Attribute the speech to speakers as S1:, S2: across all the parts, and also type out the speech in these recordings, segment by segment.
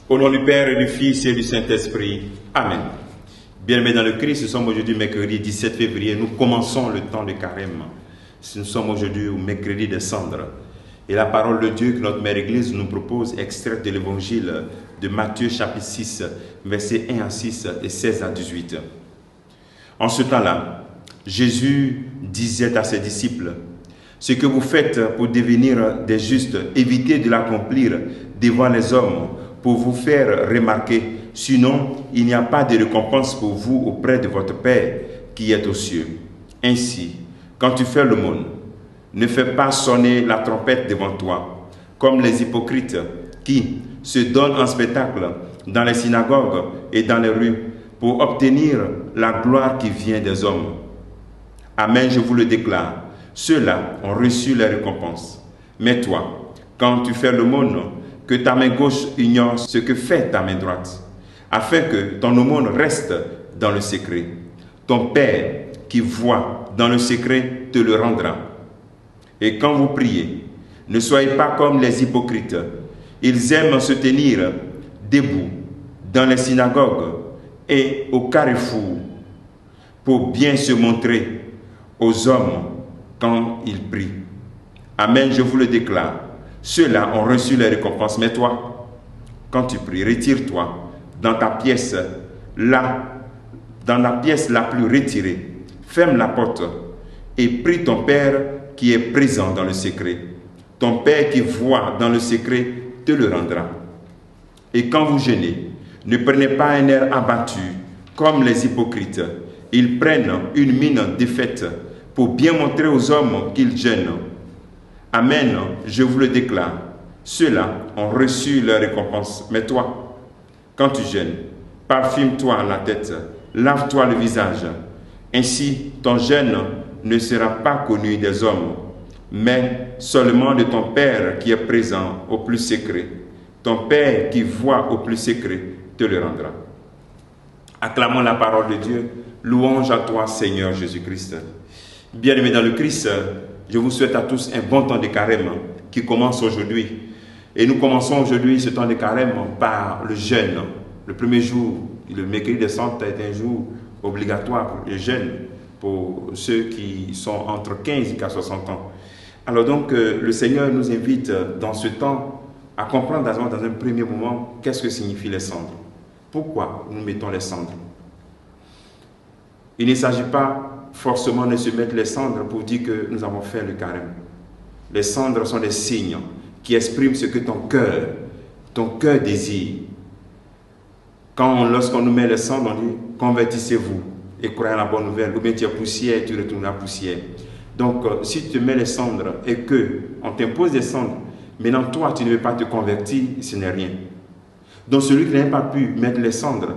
S1: Au nom du Père et du Fils et du Saint-Esprit. Amen. Bien-aimés dans le Christ, nous sommes aujourd'hui mercredi 17 février. Nous commençons le temps de carême. Nous sommes aujourd'hui au mercredi des cendres. Et la parole de Dieu que notre Mère Église nous propose, extraite de l'évangile de Matthieu chapitre 6, versets 1 à 6 et 16 à 18. En ce temps-là, Jésus disait à ses disciples: « Ce que vous faites pour devenir des justes, évitez de l'accomplir devant les hommes pour vous faire remarquer. Sinon, il n'y a pas de récompense pour vous auprès de votre Père qui est aux cieux. Ainsi, quand tu fais l'aumône, ne fais pas sonner la trompette devant toi, comme les hypocrites qui se donnent en spectacle dans les synagogues et dans les rues pour obtenir la gloire qui vient des hommes. Amen, je vous le déclare, ceux-là ont reçu les récompenses. Mais toi, quand tu fais l'aumône, que ta main gauche ignore ce que fait ta main droite, afin que ton aumône reste dans le secret. Ton Père qui voit dans le secret te le rendra. Et quand vous priez, ne soyez pas comme les hypocrites. Ils aiment se tenir debout dans les synagogues et au carrefour pour bien se montrer aux hommes quand ils prient. Amen, je vous le déclare. Ceux-là ont reçu les récompenses. Mais toi, quand tu pries, retire-toi dans ta pièce, dans la pièce la plus retirée. Ferme la porte et prie ton Père qui est présent dans le secret. Ton Père qui voit dans le secret te le rendra. Et quand vous jeûnez, ne prenez pas un air abattu comme les hypocrites. Ils prennent une mine défaite pour bien montrer aux hommes qu'ils jeûnent. Amen, je vous le déclare, ceux-là ont reçu leur récompense. Mais toi, quand tu jeûnes, parfume-toi la tête, lave-toi le visage. Ainsi, ton jeûne ne sera pas connu des hommes, mais seulement de ton Père qui est présent au plus secret. Ton Père qui voit au plus secret te le rendra. Acclamons la parole de Dieu. Louange à toi, Seigneur Jésus-Christ. Bien-aimés dans le Christ, je vous souhaite à tous un bon temps de carême qui commence aujourd'hui. Et nous commençons aujourd'hui ce temps de carême par le jeûne. Le premier jour, le mercredi des cendres, est un jour obligatoire pour le jeûne, pour ceux qui sont entre 15 et 60 ans. Alors donc, le Seigneur nous invite dans ce temps à comprendre dans un premier moment qu'est-ce que signifient les cendres. Pourquoi nous mettons les cendres? Il ne s'agit pas forcément de se mettre les cendres pour dire que nous avons fait le carême. Les cendres sont des signes qui expriment ce que ton cœur désire. Lorsqu'on nous met les cendres, on dit convertissez-vous et croyez la bonne nouvelle. Ou bien tu es poussière et tu retournes à la poussière. Donc si tu mets les cendres et qu'on t'impose des cendres, maintenant toi tu ne veux pas te convertir, ce n'est rien. Donc celui qui n'a pas pu mettre les cendres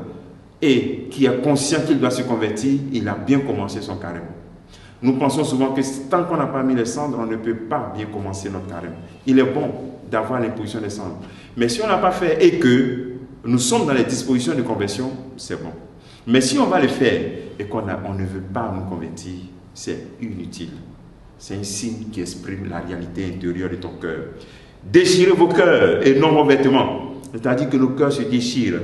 S1: et qui est conscient qu'il doit se convertir, il a bien commencé son carême. Nous pensons souvent que tant qu'on n'a pas mis les cendres, on ne peut pas bien commencer notre carême. Il est bon d'avoir l'imposition des cendres. Mais si on n'a pas fait et que nous sommes dans les dispositions de conversion, c'est bon. Mais si on va le faire et qu'on ne veut pas nous convertir, c'est inutile. C'est un signe qui exprime la réalité intérieure de ton cœur. Déchirez vos cœurs et non vos vêtements. C'est-à-dire que nos cœurs se déchirent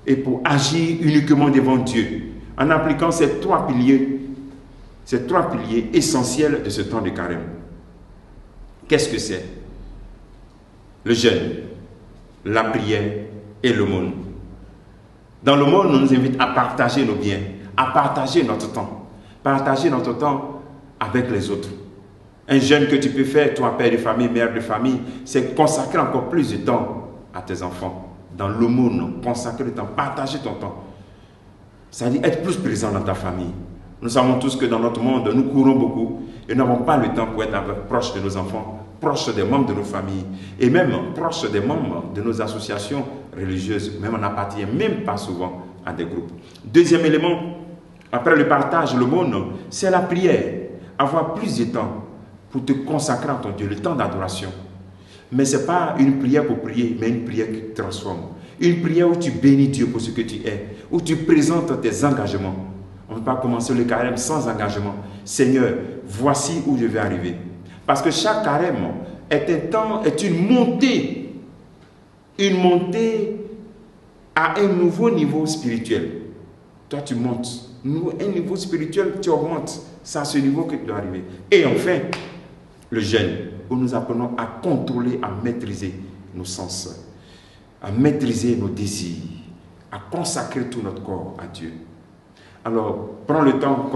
S1: et pour agir uniquement devant Dieu, en appliquant ces trois piliers essentiels de ce temps de carême. Qu'est-ce que c'est? Le jeûne, la prière et l'aumône. Dans l'aumône, on nous invite à partager nos biens, à partager notre temps. Partager notre temps avec les autres. Un jeûne que tu peux faire, toi, père de famille, mère de famille, c'est consacrer encore plus de temps à tes enfants. Dans l'aumône, consacrer le temps, partager ton temps. C'est-à-dire être plus présent dans ta famille. Nous savons tous que dans notre monde, nous courons beaucoup et nous n'avons pas le temps pour être proches de nos enfants, proches des membres de nos familles et même proches des membres de nos associations religieuses. Même on n'appartient même pas souvent à des groupes. Deuxième élément, après le partage, l'aumône, c'est la prière. Avoir plus de temps pour te consacrer à ton Dieu, le temps d'adoration. Mais ce n'est pas une prière pour prier, mais une prière qui te transforme. Une prière où tu bénis Dieu pour ce que tu es, où tu présentes tes engagements. On ne peut pas commencer le carême sans engagement. Seigneur, voici où je vais arriver. Parce que chaque carême est une montée à un nouveau niveau spirituel. Toi, tu montes. Un niveau spirituel, tu augmentes. C'est à ce niveau que tu dois arriver. Et enfin, le jeûne, où nous apprenons à contrôler, à maîtriser nos sens, à maîtriser nos désirs, à consacrer tout notre corps à Dieu. Alors, prends le temps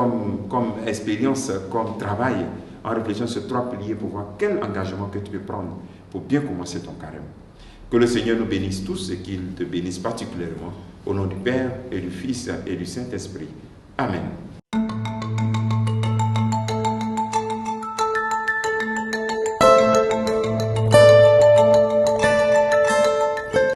S1: comme expérience, comme travail, en réfléchissant sur 3 piliers pour voir quel engagement que tu peux prendre pour bien commencer ton carême. Que le Seigneur nous bénisse tous et qu'il te bénisse particulièrement. Au nom du Père et du Fils et du Saint-Esprit. Amen.